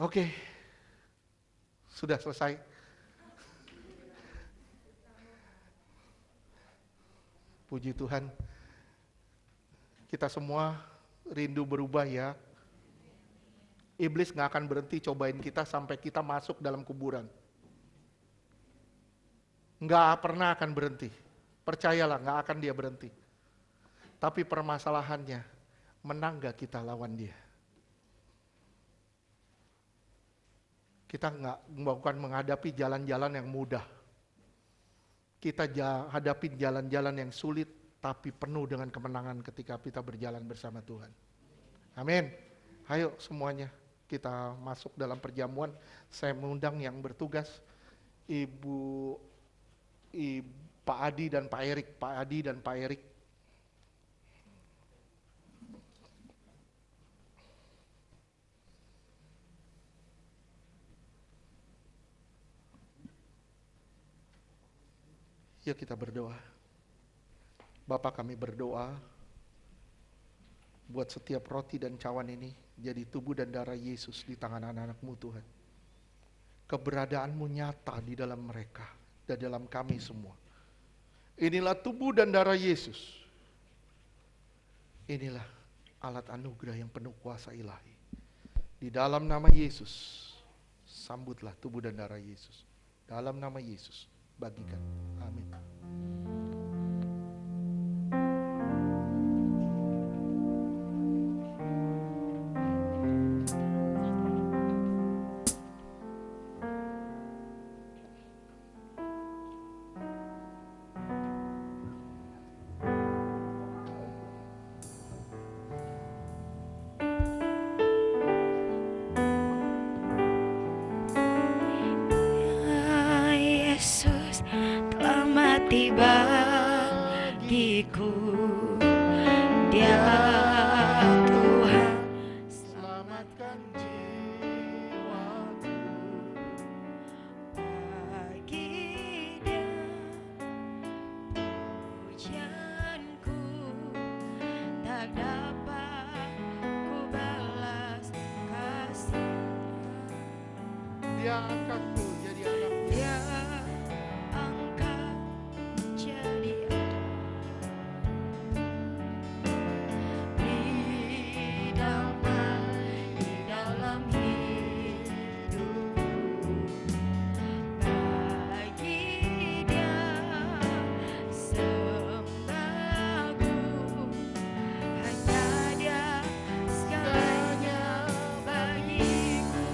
Oke, sudah selesai. Puji Tuhan, kita semua rindu berubah ya. Iblis gak akan berhenti cobain kita sampai kita masuk dalam kuburan. Gak pernah akan berhenti. Percayalah, gak akan dia berhenti. Tapi permasalahannya, menang gak kita lawan dia? Kita bukan menghadapi jalan-jalan yang mudah. Kita hadapi jalan-jalan yang sulit, tapi penuh dengan kemenangan ketika kita berjalan bersama Tuhan. Amin. Ayo semuanya kita masuk dalam perjamuan. Saya mengundang yang bertugas, Pak Adi dan Pak Erik. Pak Adi dan Pak Erik. Yuk kita berdoa. Bapa, kami berdoa buat setiap roti dan cawan ini jadi tubuh dan darah Yesus di tangan anak-anak-Mu Tuhan. Keberadaanmu nyata di dalam mereka dan dalam kami semua. Inilah tubuh dan darah Yesus. Inilah alat anugerah yang penuh kuasa ilahi. Di dalam nama Yesus, sambutlah tubuh dan darah Yesus. Dalam nama Yesus, bagikan. Amin. Yesus telah mati bagiku. Dia Tuhan Selamatkan jiwaku. bagi Dia pujianku tak dapat ku balas kasih. Dia angkatku jadi anakku. Dia angkat jadi beri damai di dalam hidupku. Bagi Dia sembahku, hanya Dia segalanya bagiku.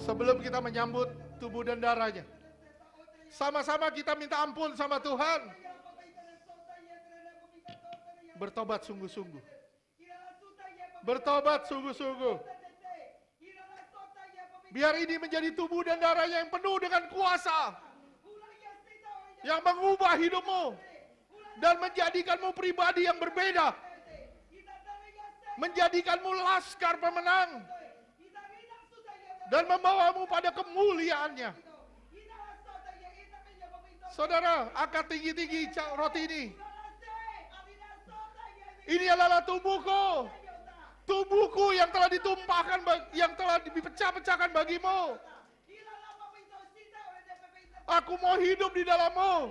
Sebelum kita menyambut tubuh dan darahnya, sama-sama kita minta ampun sama Tuhan. Bertobat sungguh-sungguh. Bertobat sungguh-sungguh. Biar ini menjadi tubuh dan darahnya yang penuh dengan kuasa, yang mengubah hidupmu dan menjadikanmu pribadi yang berbeda, menjadikanmu laskar pemenang dan membawamu pada kemuliaannya. Saudara, angkat tinggi-tinggi roti ini. Ini adalah tubuhku. Tubuhku yang telah ditumpahkan, yang telah dipecah-pecahkan bagimu. Aku mau hidup di dalammu.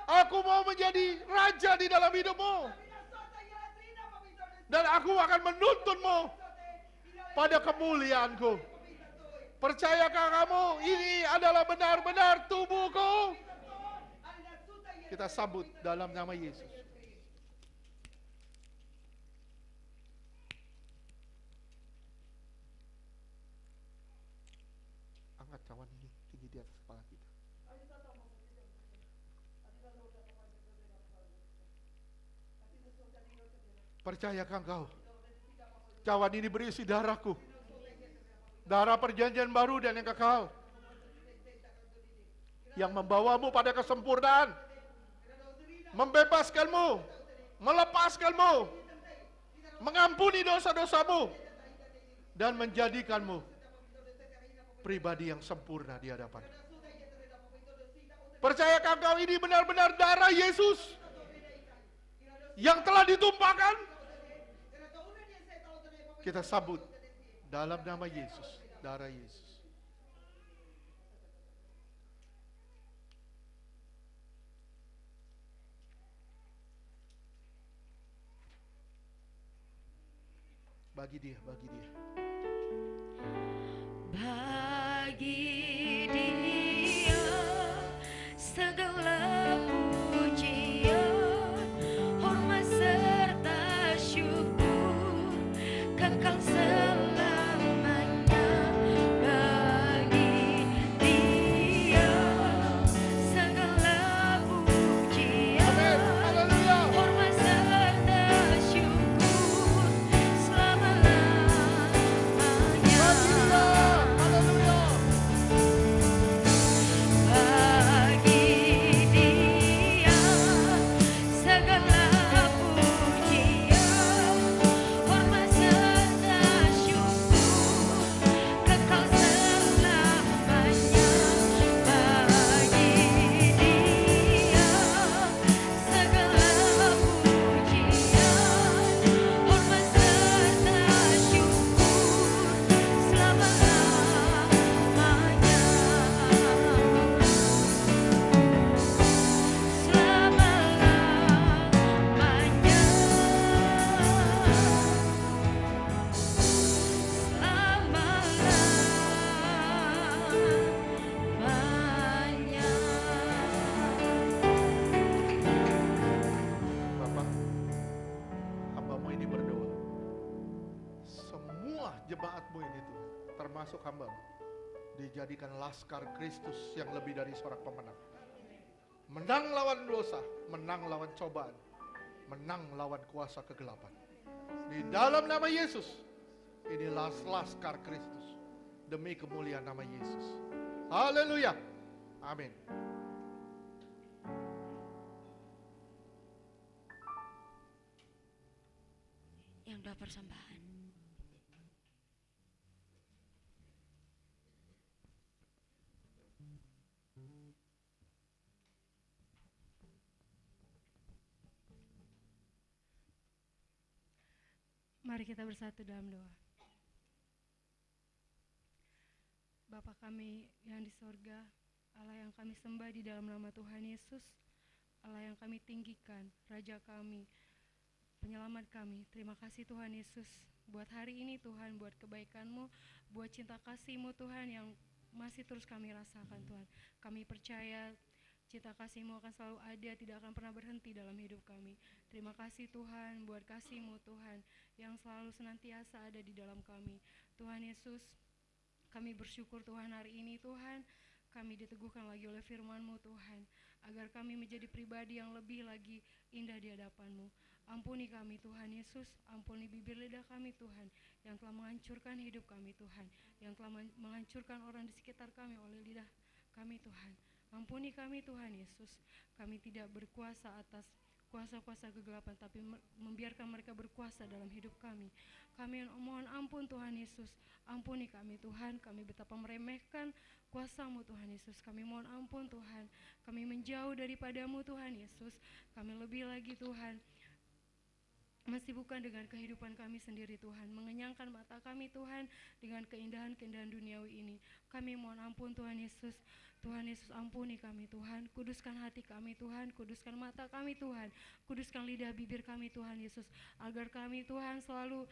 Aku mau menjadi raja di dalam hidupmu. Dan aku akan menuntunmu pada kemuliaanku. Percayakah kamu ini adalah benar-benar tubuhku? Kita sambut dalam nama Yesus. Angkat cawan ini tinggi di atas kepala kita. Percayakah engkau? Cawan ini berisi darahku. Darah perjanjian baru dan yang kekal. Yang membawamu pada kesempurnaan. Membebaskanmu. Melepaskanmu. Mengampuni dosa-dosamu. Dan menjadikanmu pribadi yang sempurna di hadapan. Percayakah engkau ini benar-benar darah Yesus yang telah ditumpahkan? Kita sambut dalam nama Yesus, darah Yesus. Bagi dia, bagi dia. Bagi dia segala pujian, hormat serta syukur kekal selamanya. Bagi dia segala pujian, hormat serta syukur selama-lamanya. jemaatmu ini Tuhan, termasuk hamba-Mu, dijadikan laskar Kristus yang lebih dari seorang pemenang. Menang lawan dosa, menang lawan cobaan, menang lawan kuasa kegelapan. Di dalam nama Yesus, inilah laskar Kristus demi kemuliaan nama Yesus. Haleluya. Amin. Yang doa persembahan. Mari kita bersatu dalam doa. Bapa kami yang di sorga, Allah yang kami sembah di dalam nama Tuhan Yesus, Allah yang kami tinggikan, Raja kami, penyelamat kami. Terima kasih Tuhan Yesus buat hari ini Tuhan, buat kebaikan-Mu, buat cinta kasih-Mu Tuhan yang masih terus kami rasakan Tuhan. Kami percaya cinta kasih-Mu akan selalu ada, tidak akan pernah berhenti dalam hidup kami. Terima kasih Tuhan buat kasih-Mu Tuhan yang selalu senantiasa ada di dalam kami. Tuhan Yesus, Kami bersyukur Tuhan hari ini Tuhan, kami diteguhkan lagi oleh firman-Mu Tuhan, agar kami menjadi pribadi yang lebih lagi indah di hadapan-Mu. Ampuni kami Tuhan Yesus, ampuni bibir lidah kami Tuhan, yang telah menghancurkan hidup kami Tuhan, yang telah menghancurkan orang di sekitar kami oleh lidah kami Tuhan. Ampuni kami Tuhan Yesus, kami tidak berkuasa atas kuasa-kuasa kegelapan, tapi membiarkan mereka berkuasa dalam hidup kami. Kami mohon ampun Tuhan Yesus, ampuni kami Tuhan, kami betapa meremehkan kuasa-Mu Tuhan Yesus. Kami mohon ampun Tuhan, kami menjauh daripada-Mu Tuhan Yesus. Kami lebih lagi Tuhan mensibukkan dengan kehidupan kami sendiri Tuhan, mengenyangkan mata kami Tuhan dengan keindahan-keindahan duniawi ini. Kami mohon ampun Tuhan Yesus. Tuhan Yesus, ampuni kami Tuhan, kuduskan hati kami Tuhan, kuduskan mata kami Tuhan, kuduskan lidah bibir kami Tuhan Yesus, agar kami Tuhan selalu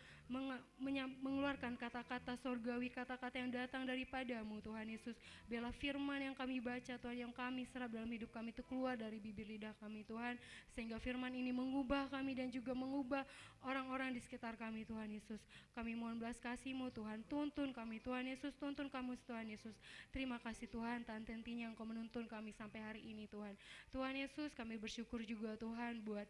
mengeluarkan kata-kata sorgawi, kata-kata yang datang daripada-Mu Tuhan Yesus. Biarlah firman yang kami baca Tuhan, yang kami serap dalam hidup kami itu keluar dari bibir lidah kami Tuhan, sehingga firman ini mengubah kami dan juga mengubah orang-orang di sekitar kami Tuhan Yesus. Kami mohon belas kasih-Mu Tuhan, tuntun kami Tuhan Yesus, tuntun kami Tuhan Yesus. Terima kasih Tuhan, Tante yang Engkau menuntun kami sampai hari ini Tuhan. Tuhan Yesus, kami bersyukur juga Tuhan buat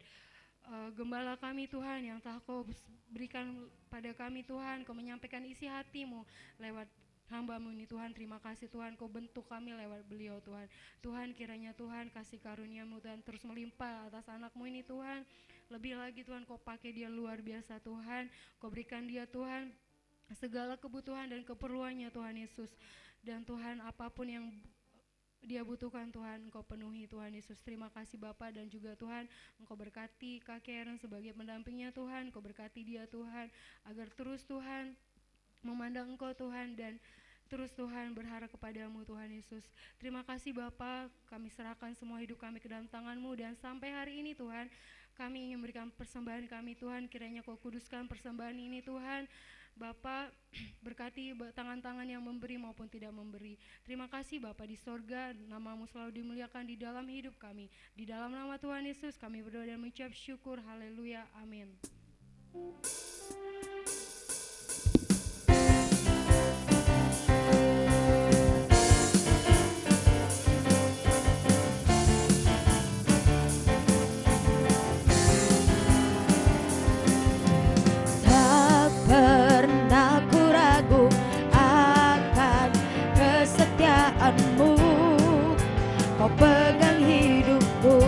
gembala kami Tuhan yang telah Kau berikan pada kami Tuhan. Kau menyampaikan isi hati-Mu lewat hamba-Mu ini Tuhan. Terima kasih Tuhan, Kau bentuk kami lewat beliau Tuhan. Tuhan, kiranya Tuhan kasih karunia-Mu Tuhan terus melimpah atas anak-Mu ini Tuhan. Lebih lagi Tuhan, Kau pakai dia luar biasa Tuhan. Kau berikan dia Tuhan segala kebutuhan dan keperluannya Tuhan Yesus. Dan Tuhan, apapun yang dia butuhkan Tuhan, Engkau penuhi Tuhan Yesus. Terima kasih Bapa, dan juga Tuhan Engkau berkati Kak Karen sebagai pendampingnya Tuhan. Engkau berkati dia Tuhan, agar terus Tuhan memandang Engkau Tuhan, dan terus Tuhan berharap kepada-Mu Tuhan Yesus. Terima kasih Bapa, kami serahkan semua hidup kami ke dalam tangan-Mu, dan sampai hari ini Tuhan kami ingin memberikan persembahan kami Tuhan. Kiranya Kau kuduskan persembahan ini Tuhan. Bapa, berkati tangan-tangan yang memberi maupun tidak memberi. Terima kasih Bapa di sorga, nama-Mu selalu dimuliakan di dalam hidup kami. Di dalam nama Tuhan Yesus kami berdoa dan mengucap syukur. Haleluya, amin. Kau pegang hidupku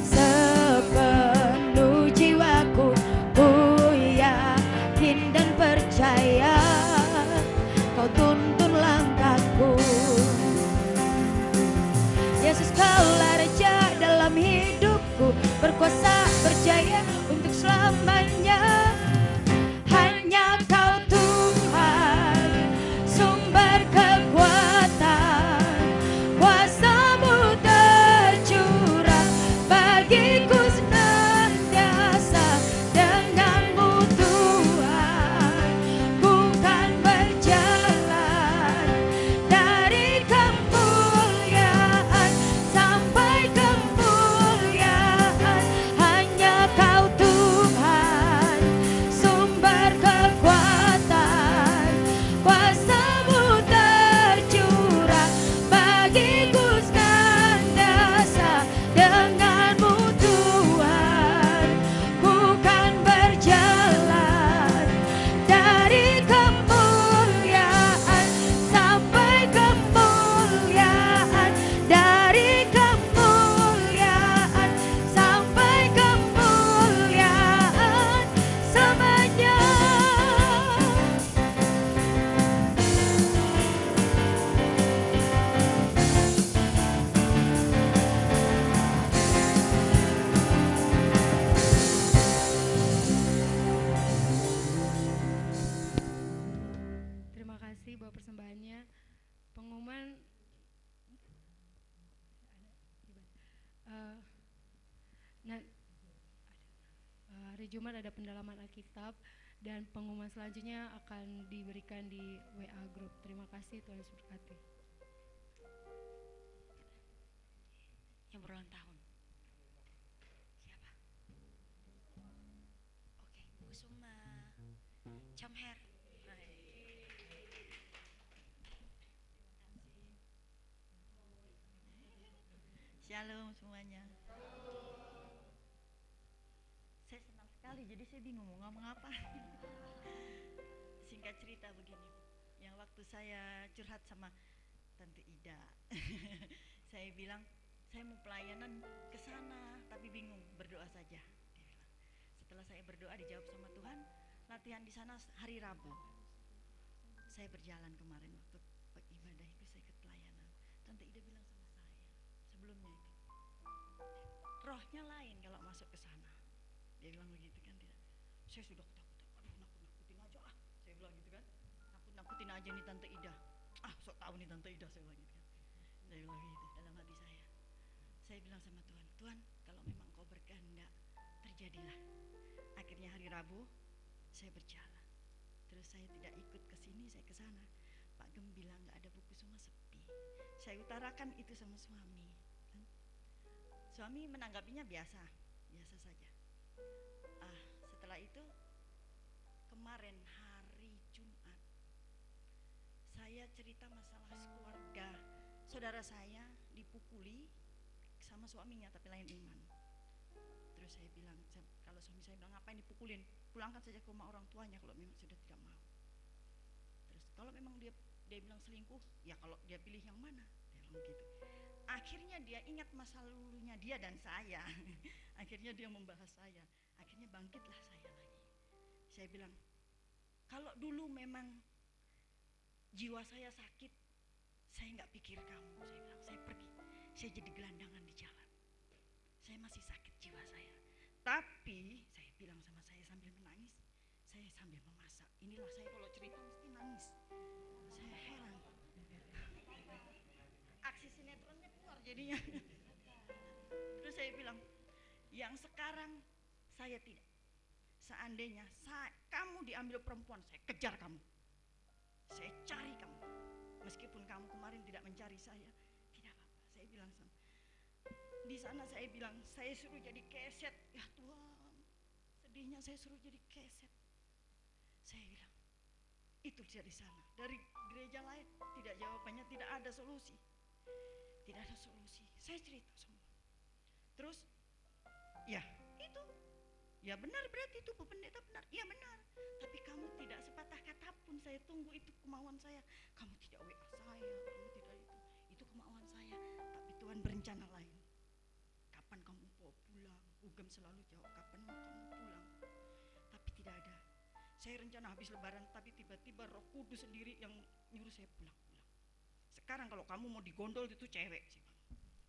sepenuh jiwaku, ku yakin dan percaya Kau tuntun langkahku. Yesus, Kaulah Raja dalam hidupku, berkuasa berjaya untuk selamanya. Hanya Kau Tuhan, sumber kekuatan, kuasa-Mu tercurah bagiku senantiasa. Dengan-Mu Tuhan, ku kan berjalan dari kemuliaan sampai kemuliaan. Hanya Kau Tuhan, sumber kekuatan, kuasa-Mu tercurah bagiku senantiasa. Dengan-Mu Tuhan, ku kan berjalan dari kemuliaan sampai kemuliaan, dari kemuliaan sampai kemuliaan semuanya. Terima kasih buat persembahannya. Pengumuman hari Jumat ada pendalaman Alkitab, dan pengumuman selanjutnya akan diberikan di WA Group. Terima kasih, Tuhan Yesus berkati. Yang berulang tahun siapa? Oke, Kusuma Camher. Nah, Shalom semuanya. Saya senang sekali, jadi saya bingung mau ngomong apa. Singkat cerita begini, yang waktu saya curhat sama Tante Ida, saya bilang saya mau pelayanan ke sana, tapi bingung, berdoa saja. Dia bilang. Setelah saya berdoa dijawab sama Tuhan, latihan di sana hari Rabu. Saya berjalan kemarin waktu ibadah itu saya ikut pelayanan. Tante Ida bilang sama saya sebelumnya itu, rohnya lain kalau masuk ke sana. Dia bilang begitu kan, tidak. Saya sudah ketakutan. Aduh, nakut-nakutin aja lah. Saya bilang gitu kan. Nakut-nakutin aja nih Tante Ida. Ah, sok tahu nih Tante Ida, saya bilang gitu kan. Saya bilang gitu dalam hati saya. Saya bilang sama Tuhan, Tuhan, kalau memang Kau berkehendak, terjadilah. Akhirnya hari Rabu saya berjalan. Terus saya tidak ikut ke sini, saya ke sana. Pak Gem bilang nggak ada buku, semua sepi. Saya utarakan itu sama suami. Suami menanggapinya biasa saja. Setelah itu kemarin hari Jumat saya cerita masalah keluarga saudara saya dipukuli sama suaminya tapi lain iman. Terus saya bilang, kalau suami saya bilang ngapain dipukulin, pulangkan saja ke rumah orang tuanya kalau memang sudah tidak mau. Terus kalau memang dia bilang selingkuh, ya kalau dia pilih yang mana, dia bilang gitu. Akhirnya dia ingat masa lalunya dia dan saya. Akhirnya dia membahas saya. Akhirnya bangkitlah saya lagi. Saya bilang, kalau dulu memang jiwa saya sakit, saya nggak pikir kamu. Saya bilang, saya pergi. Saya jadi gelandangan di jalan. Saya masih sakit jiwa saya. Tapi saya bilang sama saya sambil menangis, saya sambil memasak. Inilah saya kalau cerita mesti nangis. Saya heran. Aksi sinetronnya keluar jadinya. Terus saya bilang, yang sekarang saya tidak. Seandainya kamu diambil perempuan, saya kejar kamu. Saya cari kamu. Meskipun kamu kemarin tidak mencari saya, tidak apa-apa. Saya bilang sama. Di sana saya bilang, saya suruh jadi keset. Ya Tuhan, sedihnya saya suruh jadi keset. Saya bilang, itu dari sana. Dari gereja lain, tidak, jawabannya tidak ada solusi. Tidak ada solusi. Saya cerita semua. Terus, ya itu. Ya benar, berarti itu Bu Pendeta benar. Ya benar. Tapi kamu tidak sepatah kata pun saya tunggu, itu kemauan saya. Kamu tidak WA saya, kamu tidak itu. Itu kemauan saya. Tapi Tuhan berencana lain. Kapan kamu mau pulang? Ugem selalu jawab, kapan mau kamu pulang? Tapi tidak ada. Saya rencana habis lebaran, tapi tiba-tiba Roh Kudus sendiri yang nyuruh saya pulang. Sekarang kalau kamu mau digondol itu cewek,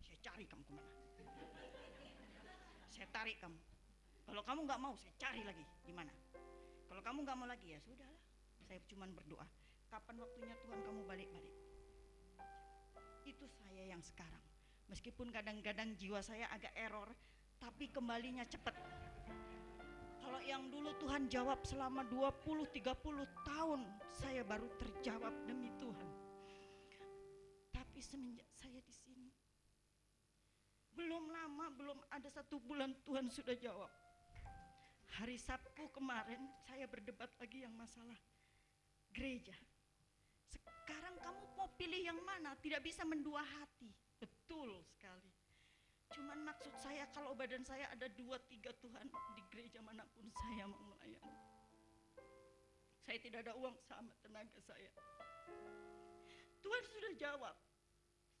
saya cari kamu kemana? Saya tarik kamu. Kalau kamu nggak mau, saya cari lagi di mana. Kalau kamu nggak mau lagi, ya sudahlah. Saya cuma berdoa. Kapan waktunya Tuhan kamu balik-balik? Itu saya yang sekarang. Meskipun kadang-kadang jiwa saya agak error, tapi kembalinya cepat. Kalau yang dulu Tuhan jawab selama 20-30 tahun, saya baru terjawab demi Tuhan. Tapi semenjak saya di sini, belum lama, belum ada 1 bulan Tuhan sudah jawab. Hari Sabtu kemarin saya berdebat lagi yang masalah gereja. Sekarang kamu mau pilih yang mana? Tidak bisa mendua hati. Betul sekali. Cuman maksud saya kalau badan saya ada 2-3 Tuhan di gereja manapun saya mau melayani. Saya tidak ada uang sama tenaga saya. Tuhan sudah jawab.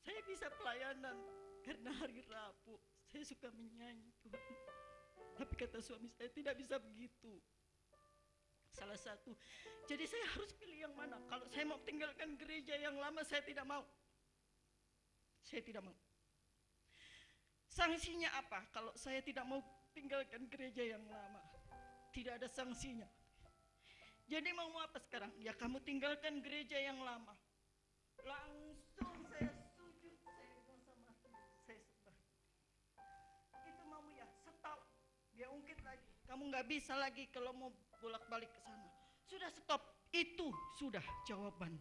Saya bisa pelayanan karena hari Rabu saya suka menyanyi Tuhan. Tapi kata suami saya tidak bisa begitu. Salah satu. Jadi saya harus pilih yang mana. Kalau saya mau tinggalkan gereja yang lama, saya tidak mau. Saya tidak mau. Sanksinya apa kalau saya tidak mau tinggalkan gereja yang lama? Tidak ada sanksinya. Jadi mau apa sekarang? Ya kamu tinggalkan gereja yang lama. Langsung saya sujud, saya bilang sama saya sembah. Itu mau ya, stop. Dia ungkit lagi. Kamu nggak bisa lagi kalau mau bolak-balik ke sana. Sudah stop. Itu sudah jawaban.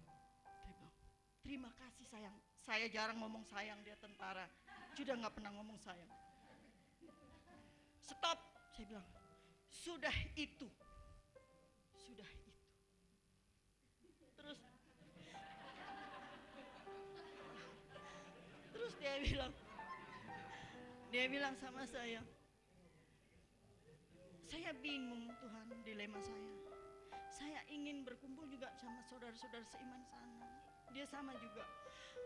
Terima kasih sayang. Saya jarang ngomong sayang, dia tentara. Sudah nggak pernah ngomong sayang. Stop, saya bilang. Sudah itu. Sudah itu. Terus dia bilang, Dia bilang sama saya bingung Tuhan, dilema saya. Saya ingin berkumpul juga sama saudara-saudara seiman sana. Dia sama juga.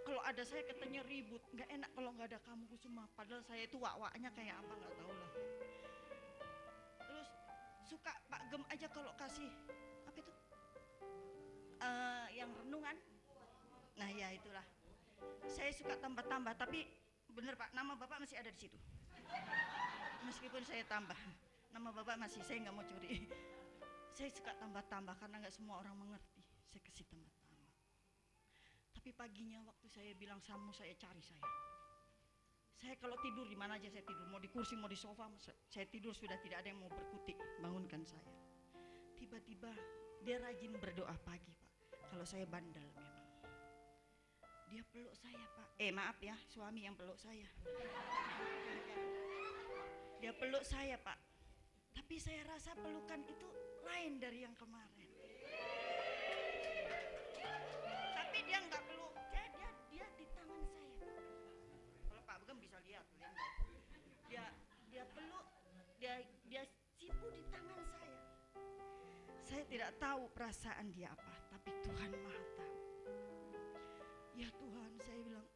Kalau ada saya katanya ribut, nggak enak kalau nggak ada kamu Kusuma. Padahal saya itu wak-waknya kayak apa nggak tahu lah. Terus suka Pak Gem aja kalau kasih apa itu yang renungan. Nah ya itulah. Saya suka tambah-tambah, tapi bener Pak, nama Bapak masih ada di situ. Meskipun saya tambah, nama Bapak masih, saya nggak mau curi. Saya suka tambah-tambah karena nggak semua orang mengerti. Saya kasih tambah-tambah. Tapi paginya waktu saya bilang Samu, saya cari saya. Saya kalau tidur di mana aja saya tidur, mau di kursi, mau di sofa, saya tidur sudah tidak ada yang mau berkutik, bangunkan saya. Tiba-tiba dia rajin berdoa pagi Pak. Kalau saya bandel memang. Dia peluk saya Pak. Maaf ya, suami yang peluk saya. Dia peluk saya Pak. Tapi saya rasa pelukan itu lain dari yang kemarin. Tapi dia nggak peluk, dia di tangan saya. Kalau Pak Begem bisa lihat, dia peluk, dia sipu di tangan saya. Saya tidak tahu perasaan dia apa, tapi Tuhan Maha tahu. Ya Tuhan, saya bilang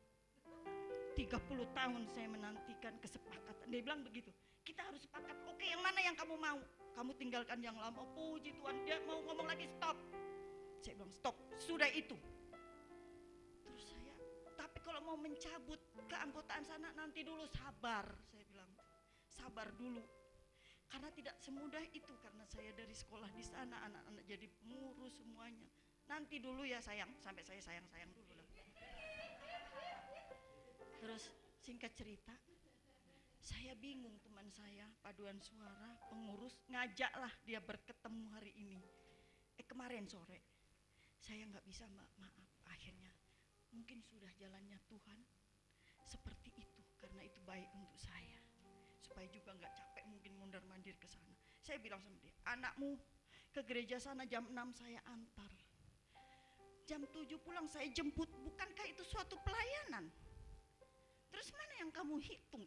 30 tahun saya menantikan kesepakatan. Dia bilang begitu. Kita harus sepakat, oke yang mana yang kamu mau? Kamu tinggalkan yang lama, puji Tuhan. Dia mau ngomong lagi, stop. Saya bilang stop, sudah itu. Terus saya, tapi kalau mau mencabut keanggotaan sana nanti dulu, sabar. Saya bilang, sabar dulu. Karena tidak semudah itu, karena saya dari sekolah di sana, anak-anak jadi pengurus semuanya. Nanti dulu ya sayang, sampai saya sayang-sayang dulu lah. Terus singkat cerita, saya bingung, teman saya paduan suara pengurus ngajaklah dia berketemu hari ini. Kemarin sore saya nggak bisa Mbak, maaf. Akhirnya mungkin sudah jalannya Tuhan seperti itu, karena itu baik untuk saya supaya juga nggak capek mungkin mundar mandir ke sana. Saya bilang sama dia, anakmu ke gereja sana jam 6 saya antar, jam 7 pulang saya jemput. Bukankah itu suatu pelayanan? Terus mana yang kamu hitung?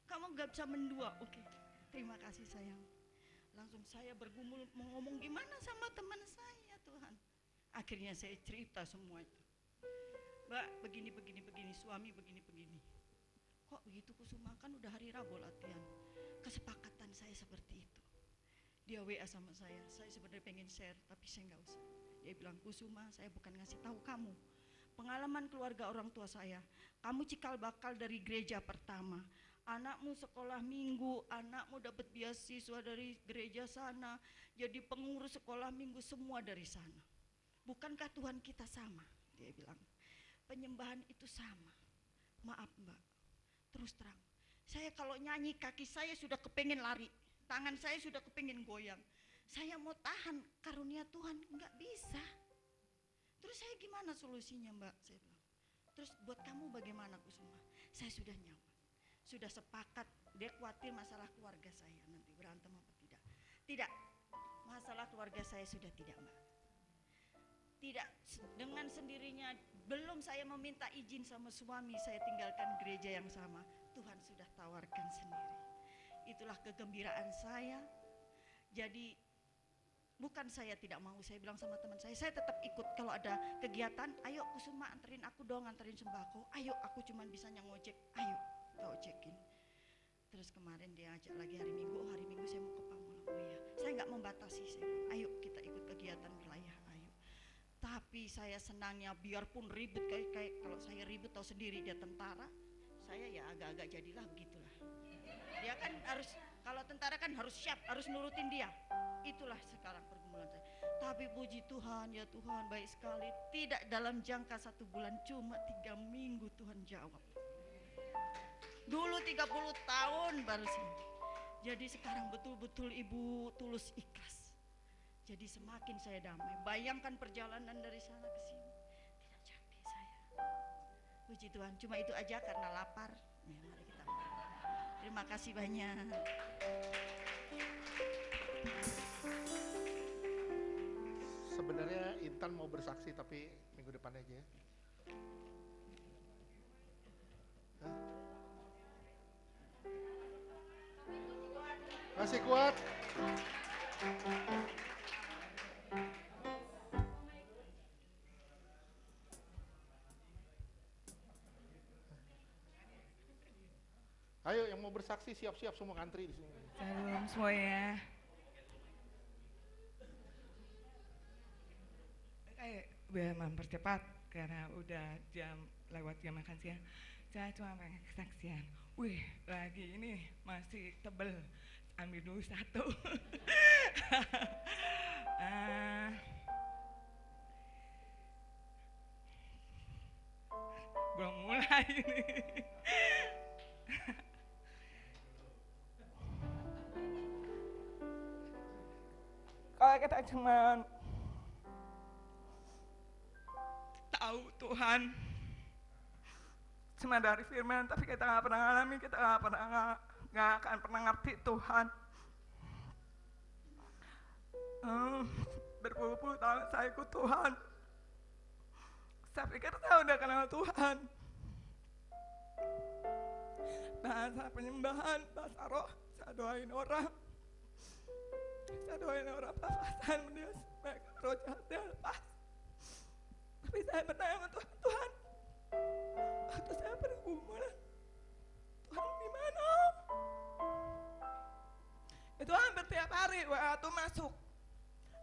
Kamu gak bisa mendua. Oke, terima kasih sayang. Langsung saya bergumul mau ngomong gimana sama teman saya Tuhan. Akhirnya saya cerita semua itu. Mbak, begini, suami begini. Kok begitu Kusuma, kan udah hari Rabu latihan. Kesepakatan saya seperti itu. Dia WA sama saya sebenarnya pengen share, tapi saya gak usah. Dia bilang, Kusuma, saya bukan ngasih tahu kamu pengalaman keluarga orang tua saya. Kamu cikal bakal dari gereja pertama, anakmu sekolah minggu, anakmu dapat beasiswa dari gereja sana, jadi pengurus sekolah minggu, semua dari sana. Bukankah Tuhan kita sama? Dia bilang, penyembahan itu sama. Maaf Mbak, terus terang, saya kalau nyanyi kaki saya sudah kepengen lari, tangan saya sudah kepengen goyang. Saya mau tahan karunia Tuhan, nggak bisa. Terus saya gimana solusinya Mbak? Saya bilang, terus buat kamu bagaimana Kusuma? Saya sudah nyaman, sudah sepakat. Dia khawatir masalah keluarga saya nanti berantem apa tidak. Tidak, masalah keluarga saya sudah tidak Mbak. Tidak, dengan sendirinya, belum saya meminta izin sama suami saya tinggalkan gereja yang sama, Tuhan sudah tawarkan sendiri. Itulah kegembiraan saya. Jadi bukan saya tidak mau, saya bilang sama teman saya tetap ikut. Kalau ada kegiatan, ayo Kusuma anterin aku dong, anterin sembako. Ayo, aku cuman bisanya ngojek, ayo kita ojekin. Terus kemarin dia ajak lagi hari Minggu, hari Minggu saya mau ke Pamulang. Oh iya, saya nggak membatasi, saya bilang, ayo kita ikut kegiatan wilayah, ayo. Tapi saya senangnya biarpun ribut, kayak kalau saya ribut tahu sendiri, dia tentara, saya ya agak-agak jadilah begitulah. Dia kan harus, kalau tentara kan harus siap, harus nurutin dia. Itulah sekarang pergumulan saya. Tapi puji Tuhan, ya Tuhan baik sekali. Tidak dalam jangka 1 bulan, cuma 3 minggu Tuhan jawab. Dulu 30 tahun baru sih. Jadi sekarang betul-betul Ibu tulus ikhlas. Jadi semakin saya damai. Bayangkan perjalanan dari sana ke sini, tidak capek saya. Puji Tuhan, cuma itu aja karena lapar. Ya, mari kita makan. Terima kasih banyak. Sebenarnya Intan mau bersaksi tapi minggu depan aja ya. Hah? masih kuat. Ayo yang mau bersaksi siap-siap semua ngantri di sini. Shalom semuanya. Kayak biar mempercepat karena udah lewat jam makan siang. Saya cuma pengen kesaksian. Wih, lagi ini masih tebel. Ambil dulu satu. Belum mulai ini. Kalau kita cuma tahu Tuhan cuma dari firman, tapi kita nggak pernah alami, kita nggak akan pernah ngerti Tuhan. Berpuluh-puluh tahun saya ikut Tuhan, saya pikir saya udah kenal Tuhan. Bahasa penyembahan, bahasa roh, saya doain orang pas-pasan dia mereka roh jahatnya lepas. Tapi saya bertanya sama Tuhan, Tuhan, waktu saya pergumulan, Tuhan di mana? Itu hampir tiap hari WA tuh masuk.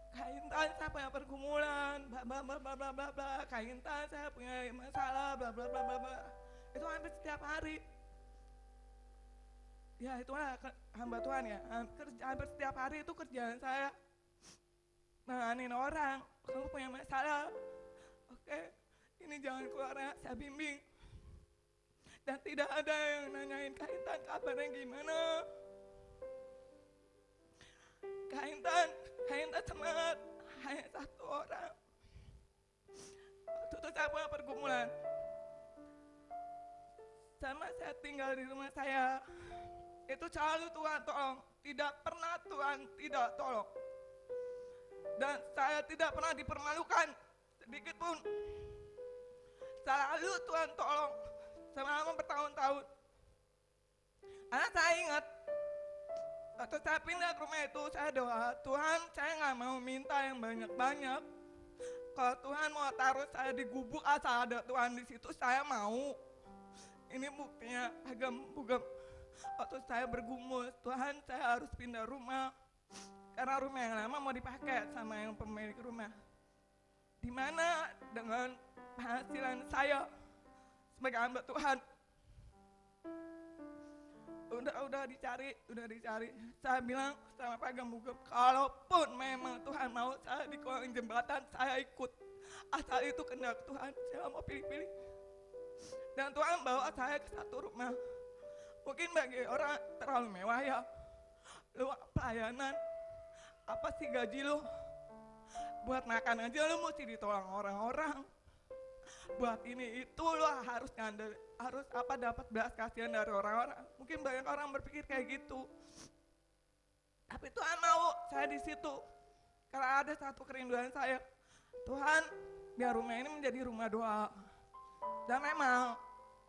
Kaintan saya punya pergumulan, bla bla bla bla bla bla bla. Kaintan saya punya masalah, bla bla bla bla bla. Itu hampir setiap hari. Ya itulah hamba Tuhan ya. Hampir setiap hari itu kerjaan saya. Nanganin orang, kamu punya masalah. Oke, ini jangan keluar ya, saya bimbing. Dan tidak ada yang nanyain Kaintan kabarnya gimana. Kaintan semangat, hanya satu orang. Waktu itu saya punya pergumulan. Sama saya tinggal di rumah saya. Itu selalu Tuhan tolong, tidak pernah Tuhan tidak tolong. Dan saya tidak pernah dipermalukan sedikit pun. Selalu Tuhan tolong selama bertahun-tahun. Karena saya ingat waktu saya pindah ke rumah itu, saya doa, Tuhan saya nggak mau minta yang banyak-banyak. Kalau Tuhan mau taruh saya di gubuk asal ada Tuhan di situ, saya mau. Ini buktinya bukan. Waktu saya bergumul, Tuhan saya harus pindah rumah. Karena rumah yang lama mau dipakai sama yang pemilik rumah. Di mana dengan penghasilan saya sebagai hamba Tuhan. Udah dicari. Saya bilang sama Pak Gembugem, kalaupun memang Tuhan mau saya di kolong jembatan, saya ikut. Asal itu kehendak Tuhan, saya mau pilih-pilih. Dan Tuhan bawa saya ke satu rumah. Mungkin bagi orang terlalu mewah ya. Lu pelayanan, apa sih gaji lu? Buat makan aja lu mesti ditolong orang-orang. Buat ini itu lu harus dapat belas kasihan dari orang-orang. Mungkin banyak orang berpikir kayak gitu. Tapi Tuhan mau saya di situ. Karena ada satu kerinduan saya. Tuhan, biar rumah ini menjadi rumah doa. Dan memang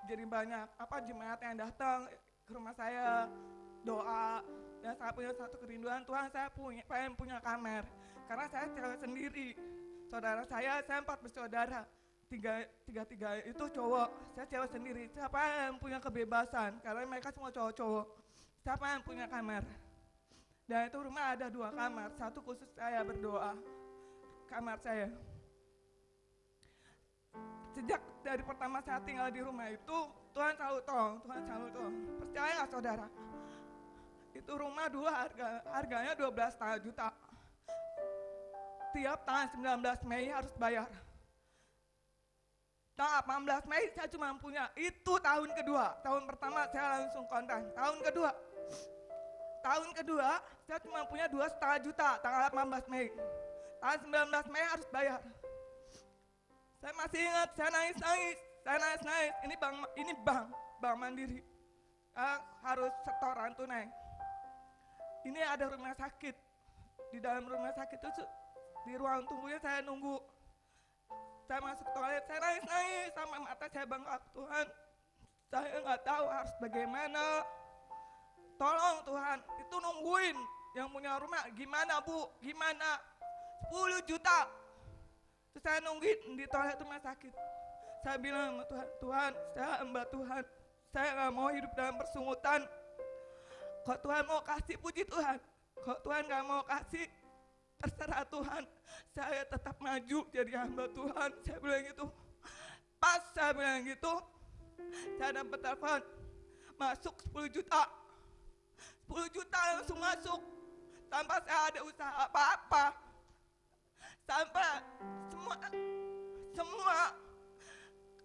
jadi banyak jemaat yang datang ke rumah saya doa. Dan saya punya satu kerinduan, Tuhan saya pengen punya kamar. Karena saya cewek sendiri. Saudara saya 4 bersaudara. Tiga itu cowok, saya cewek sendiri. Siapa yang punya kebebasan? Karena mereka semua cowok-cowok. Siapa yang punya kamar? Dan itu rumah ada 2 kamar, satu khusus saya berdoa. Kamar saya. Sejak dari pertama saya tinggal di rumah itu, Tuhan selalu tolong. Percaya nggak saudara? Itu rumah harganya 12,5 juta. Tiap tanggal 19 Mei harus bayar. Tanggal 18 Mei saya cuma punya, itu tahun kedua. Tahun pertama saya langsung kontan. Tahun kedua saya cuma punya 2,5 juta tanggal 18 Mei. Tanggal 19 Mei harus bayar. Saya masih ingat, saya nangis. Ini bank Mandiri. Harus setoran tunai. Ini ada rumah sakit. Di dalam rumah sakit itu, di ruang tunggunya saya nunggu. Saya masuk toilet, saya nangis sama mata saya bengkak. Tuhan, saya nggak tahu harus bagaimana. tolong Tuhan, itu nungguin yang punya rumah, gimana Bu, gimana, 10 juta. Terus saya nungguin di toilet rumah sakit. Saya bilang sama Tuhan, Tuhan, saya hamba Tuhan, saya gak mau hidup dalam persungutan. Kalau Tuhan mau kasih, puji Tuhan. Kalau Tuhan gak mau kasih, terserah Tuhan. Saya tetap maju jadi hamba Tuhan. Saya bilang gitu. Pas saya bilang gitu, saya dapat telepon, masuk 10 juta. 10 juta langsung masuk, tanpa saya ada usaha apa-apa. Sampai semua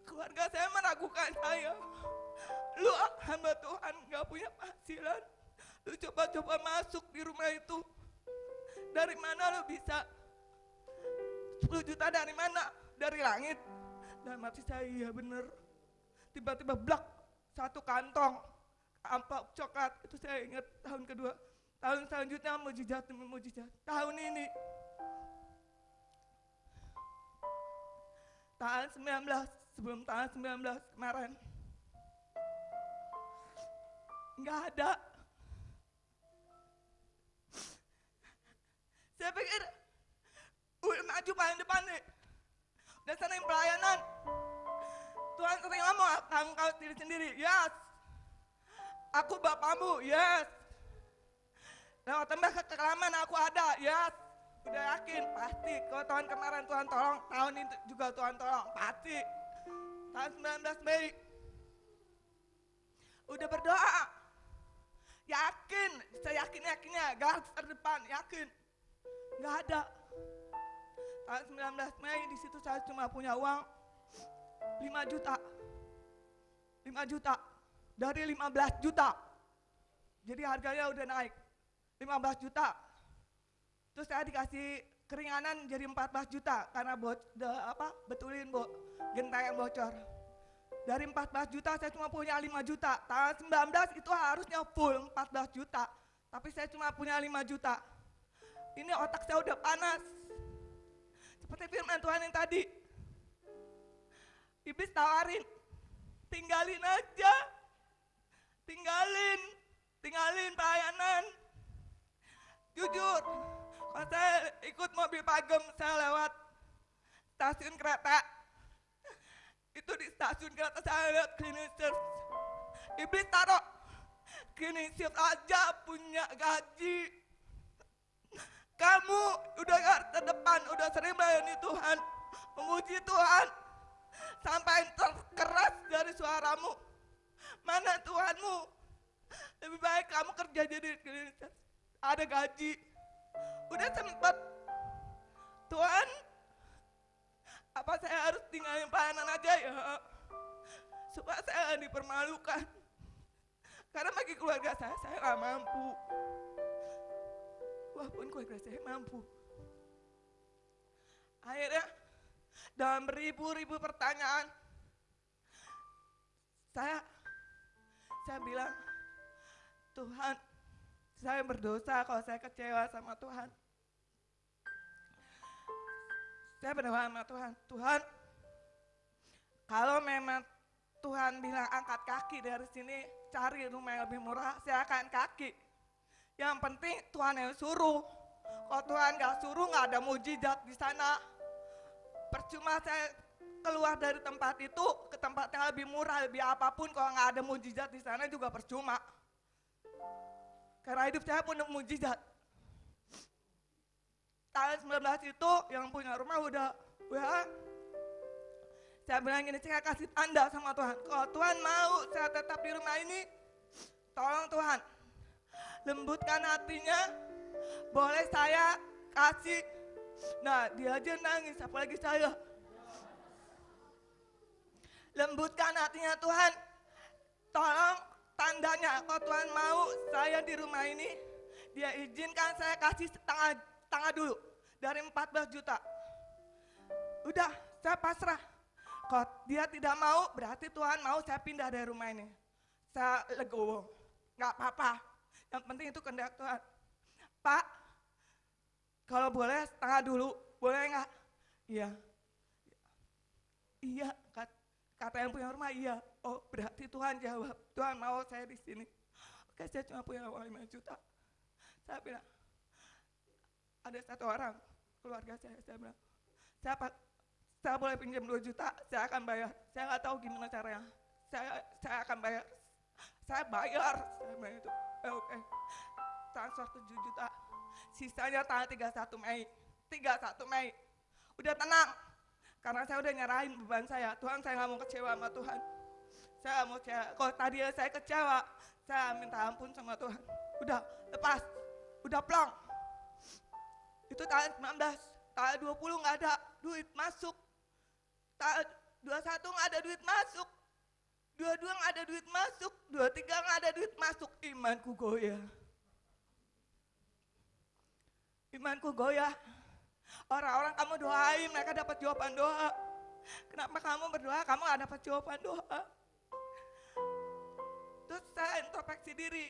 keluarga saya meragukan saya. Lu hamba Tuhan gak punya penghasilan, lu coba-coba masuk di rumah itu. Dari mana lu bisa? 10 juta dari mana? Dari langit. Dan mati saya, iya bener. Tiba-tiba blak, satu kantong amplop coklat. Itu saya ingat tahun kedua. Tahun selanjutnya mujizat demi mujizat. Tahun ini tanggal 19, sebelum tanggal 19 kemarin, nggak ada. Saya pikir udah maju paling depan nih, udah sering pelayanan. Tuhan sering ngomong, kamu diri sendiri, yes. Aku bapakmu, yes. Lewat tembak kekelaman aku ada, yes. Udah yakin, pasti. Kalau tahun kemarin Tuhan tolong, tahun ini juga Tuhan tolong, pasti. Tahun 19 Mei, udah berdoa, yakin, saya yakinnya, garis terdepan, yakin. Nggak ada. Tahun 19 Mei di situ saya cuma punya uang 5 juta. 5 juta dari 15 juta. Jadi harganya udah naik 15 juta. Terus saya dikasih keringanan jadi 14 juta karena betulin genteng yang bocor. Dari 14 juta saya cuma punya 5 juta. Tahun 19 itu harusnya full 14 juta. Tapi saya cuma punya 5 juta. Ini otak saya udah panas. Seperti firman Tuhan yang tadi. Iblis tawarin, tinggalin aja. Tinggalin pelayanan. Jujur, kalau saya ikut mobil pagem, saya lewat stasiun kereta. Itu di stasiun kereta saya lihat cleaning service. Iblis taruh, cleaning service aja punya gaji. Kamu udah garda terdepan, udah sering melayani Tuhan, memuji Tuhan, sampai terkeras dari suaramu. Mana Tuhanmu? Lebih baik kamu kerja jadi ada gaji. Udah sempet, Tuhan, apa saya harus tinggalin pelayanan aja ya? Supaya saya dipermalukan. Karena bagi keluarga saya gak mampu. Walaupun keluarga saya mampu. Akhirnya dalam beribu-ribu pertanyaan, saya bilang, Tuhan, saya berdosa kalau saya kecewa sama Tuhan. Saya berdoa sama Tuhan, Tuhan, kalau memang Tuhan bilang angkat kaki dari sini, cari rumah yang lebih murah, saya akan kaki. Yang penting Tuhan yang suruh. Kalau Tuhan gak suruh, gak ada mujizat di sana. Percuma saya keluar dari tempat itu ke tempat yang lebih murah, lebih apapun, kalau gak ada mujizat di sana juga percuma. Karena hidup saya penuh mujizat. Tahun 19 itu yang punya rumah udah saya bilang gini, saya kasih tanda sama Tuhan. Kalau Tuhan mau saya tetap di rumah ini, tolong Tuhan, lembutkan hatinya, boleh saya kasih. Nah, dia aja nangis, apalagi saya. Lembutkan hatinya Tuhan, tolong tandanya kalau Tuhan mau saya di rumah ini, dia izinkan saya kasih setengah dulu dari 14 juta. Udah, saya pasrah. Kalau dia tidak mau, berarti Tuhan mau saya pindah dari rumah ini. Saya legowo, gak apa-apa. Yang penting itu kehendak Tuhan. Pak, kalau boleh setengah dulu, boleh nggak? Iya. Iya, kata yang punya rumah iya. Oh, berarti Tuhan jawab. Tuhan mau saya di sini. Oke, saya cuma punya uang 5 juta. Saya bilang, ada satu orang keluarga saya bilang, saya boleh pinjam 2 juta, saya akan bayar. Saya nggak tahu gimana caranya. Saya akan bayar. Saya bayar itu. Oke. Transfer 7 juta. Sisanya tanggal 31 Mei. 31 Mei. Udah tenang. Karena saya udah nyerahin beban saya. Tuhan, saya nggak mau kecewa sama Tuhan. Saya nggak mau kecewa. Kalau tadi saya kecewa, saya minta ampun sama Tuhan. Udah, lepas. Udah plong. Itu tanggal 19. Tanggal 20 nggak ada duit masuk. Tanggal 21 nggak ada duit masuk. 22 nggak ada duit masuk. 23 nggak ada duit masuk. Imanku goyah. Imanku goyah. Orang-orang kamu doain, mereka dapat jawaban doa. Kenapa kamu berdoa, kamu gak dapat jawaban doa? Terus saya introspeksi diri.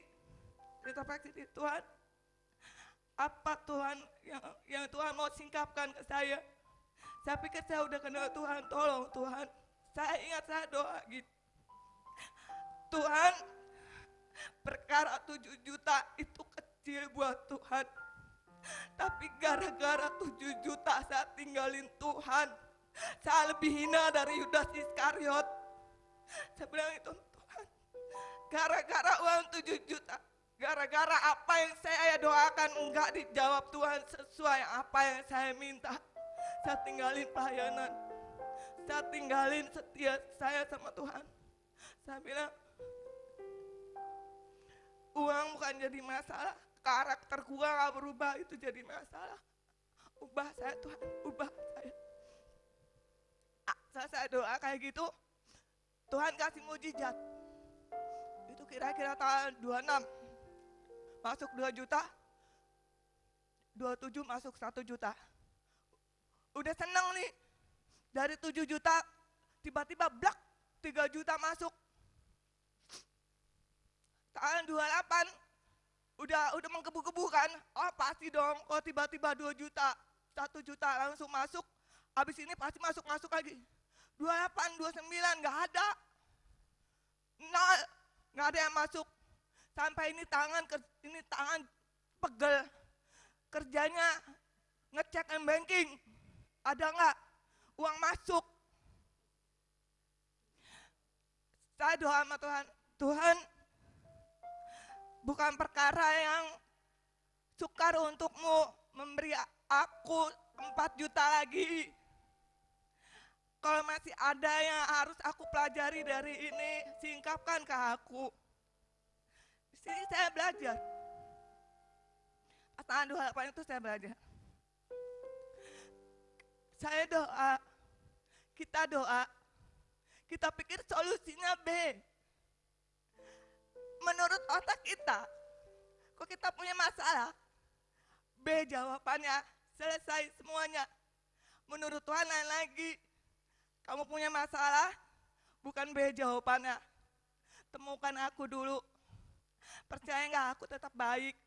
Tuhan, apa Tuhan yang Tuhan mau singkapkan ke saya? Saya pikir saya udah kenal Tuhan, tolong Tuhan. Saya ingat saya doa gitu. Tuhan, perkara 7 juta itu kecil buat Tuhan. Tapi gara-gara 7 juta saya tinggalin Tuhan. Saya lebih hina dari Yudas Iskariot. Saya bilang itu, Tuhan, gara-gara uang 7 juta, gara-gara apa yang saya doakan enggak dijawab Tuhan sesuai apa yang saya minta. Saya tinggalin pelayanan. Saya tinggalin setia saya sama Tuhan. Saya bilang, uang bukan jadi masalah. Karakter gua gak berubah, itu jadi masalah. Ubah saya Tuhan, ubah saya. Saya doa kayak gitu, Tuhan kasih mujizat. Itu kira-kira tanggal 26, masuk 2 juta, 27 masuk 1 juta. Udah seneng nih, dari 7 juta, tiba-tiba blak, 3 juta masuk. Tanggal 28, udah menggebu-gebu kan, oh pasti dong, kalau tiba-tiba 2 juta, 1 juta langsung masuk, habis ini pasti masuk lagi. 28, 29, nggak ada, nol, nggak ada yang masuk. Sampai ini tangan pegel, kerjanya ngecek banking, ada nggak uang masuk. Saya doa sama Tuhan, Tuhan, bukan perkara yang sukar untukmu memberi aku 4 juta lagi. Kalau masih ada yang harus aku pelajari dari ini, singkapkan ke aku. Di sini saya belajar. Pas tanggal 28 itu saya belajar. Saya doa, kita pikir solusinya B. Menurut otak kita, kok kita punya masalah, B jawabannya, selesai semuanya. Menurut Tuhan lain lagi, kamu punya masalah, bukan B jawabannya. Temukan aku dulu. Percaya nggak aku tetap baik?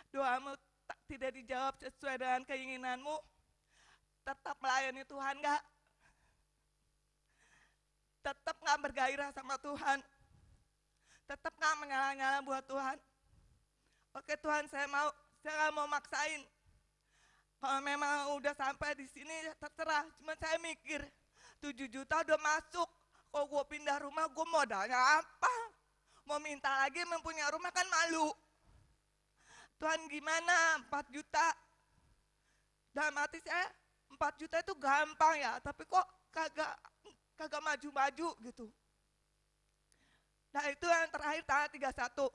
Doamu tidak dijawab sesuai dengan keinginanmu, tetap melayani Tuhan nggak? Tetap nggak bergairah sama Tuhan? Tetap nggak menyala-nyala buat Tuhan? Oke Tuhan, saya nggak mau maksain. Kalau memang udah sampai di sini terserah. Cuma saya mikir, 7 juta udah masuk. Kalau gue pindah rumah, gue modalnya apa? Mau minta lagi mempunyai rumah kan malu. Tuhan gimana 4 juta? Dalam hati saya 4 juta itu gampang ya, tapi kok kagak maju-maju gitu. Nah itu yang terakhir tanggal 31.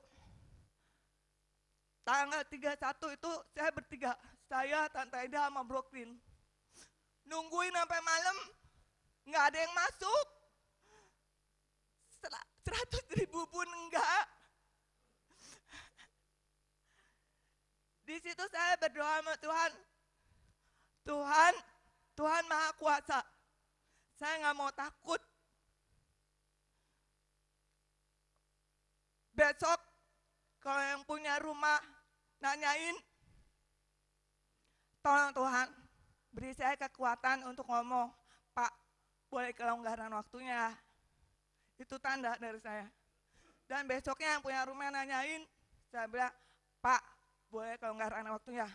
Tanggal 31 itu saya bertiga, saya, Tante Ida sama Brooklyn. Nungguin sampai malam, nggak ada yang masuk. 100.000 pun enggak. Di situ saya berdoa sama Tuhan. Tuhan Maha Kuasa. Saya nggak mau takut. Besok kalau yang punya rumah nanyain, tolong Tuhan beri saya kekuatan untuk ngomong, Pak, boleh kelonggaran waktunya. Itu tanda dari saya. Dan besoknya yang punya rumah nanyain, saya bilang, Pak, boleh kelonggaran waktunya?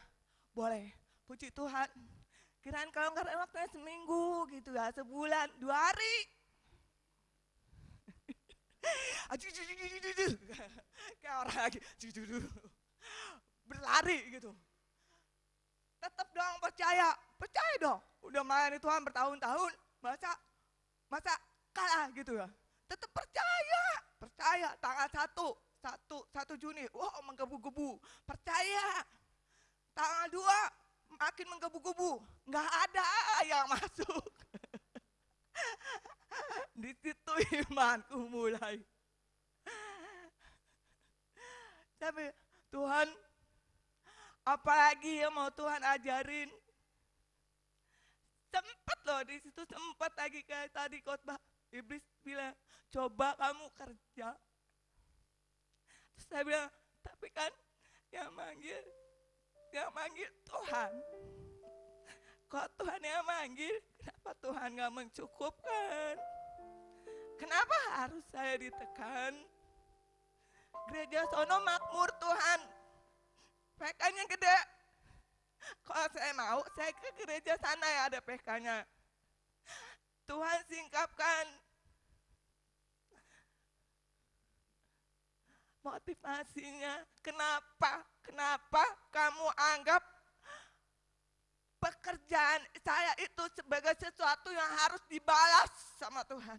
Boleh. Puji Tuhan. Kirain kelonggaran waktunya seminggu gitu ya, sebulan, 2 hari. Kayak orang lagi berlari gitu. Tetap dong percaya dong. Udah melayani Tuhan bertahun-tahun, masa kalah gitu ya. Tetap percaya tanggal 1 Juni, wah menggebu-gebu, percaya. Tanggal 2 makin menggebu-gebu, nggak ada yang masuk. Di situ imanku mulai. Tapi Tuhan, apalagi yang mau Tuhan ajarin? Sempet loh di situ, sempet lagi kayak tadi khotbah. Iblis bilang, coba kamu kerja. Terus saya bilang, tapi kan yang manggil Tuhan. Kok Tuhan yang manggil, kenapa Tuhan gak mencukupkan? Kenapa harus saya ditekan? Gereja sono makmur Tuhan, PK-nya gede. Kalau saya mau, saya ke gereja sana ya ada PK-nya. Tuhan singkapkan. Motivasinya, kenapa kamu anggap pekerjaan saya itu sebagai sesuatu yang harus dibalas sama Tuhan?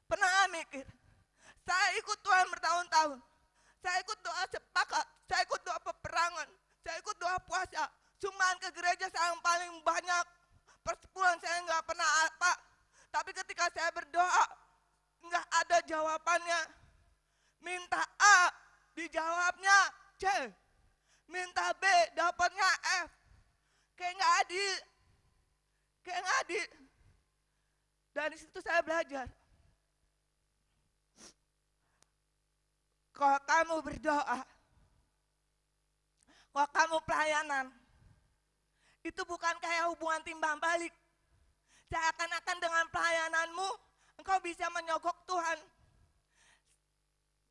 Pernah mikir, saya ikut Tuhan bertahun-tahun, saya ikut doa sepakat, saya ikut doa peperangan, saya ikut doa puasa, cuman ke gereja saya yang paling banyak, persepuluhan saya nggak pernah apa, tapi ketika saya berdoa, nggak ada jawabannya. Minta A, dijawabnya C, minta B, dapatnya F. Kayak nggak adil. Dari situ saya belajar. Kalau kamu berdoa, kalau kamu pelayanan, itu bukan kayak hubungan timbang balik. Seakan-akan dengan pelayananmu, engkau bisa menyogok Tuhan.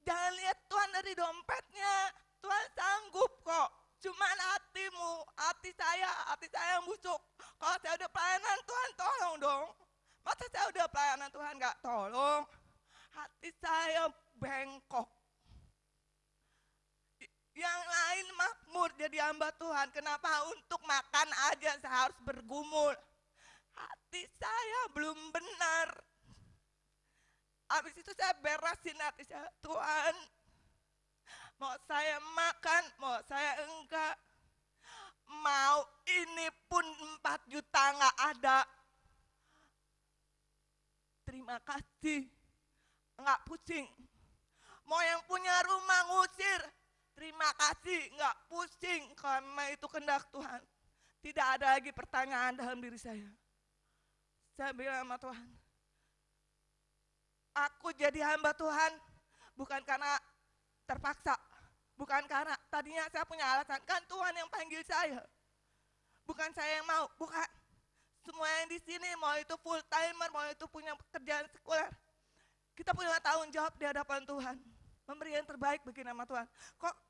Jangan lihat Tuhan dari dompetnya, Tuhan sanggup kok. Cuman hati saya yang busuk. Kalau saya udah pelayanan, Tuhan tolong dong. Masa saya udah pelayanan, Tuhan gak tolong? Hati saya bengkok. Yang lain makmur jadi hamba Tuhan. Kenapa untuk makan aja saya harus bergumul? Hati saya belum benar. Habis itu saya beresin hati saya, Tuhan, mau saya makan, mau saya enggak, mau ini pun 4 juta enggak ada. Terima kasih, enggak pusing. Mau yang punya rumah ngusir, terima kasih, enggak pusing, karena itu kehendak Tuhan. Tidak ada lagi pertanyaan dalam diri saya. Saya bilang sama Tuhan, aku jadi hamba Tuhan bukan karena terpaksa, bukan karena tadinya saya punya alasan, kan Tuhan yang panggil saya. Bukan saya yang mau, bukan. Semua yang di sini, mau itu full timer, mau itu punya pekerjaan sekuler, kita punya tanggung jawab di hadapan Tuhan, memberi yang terbaik bagi nama Tuhan.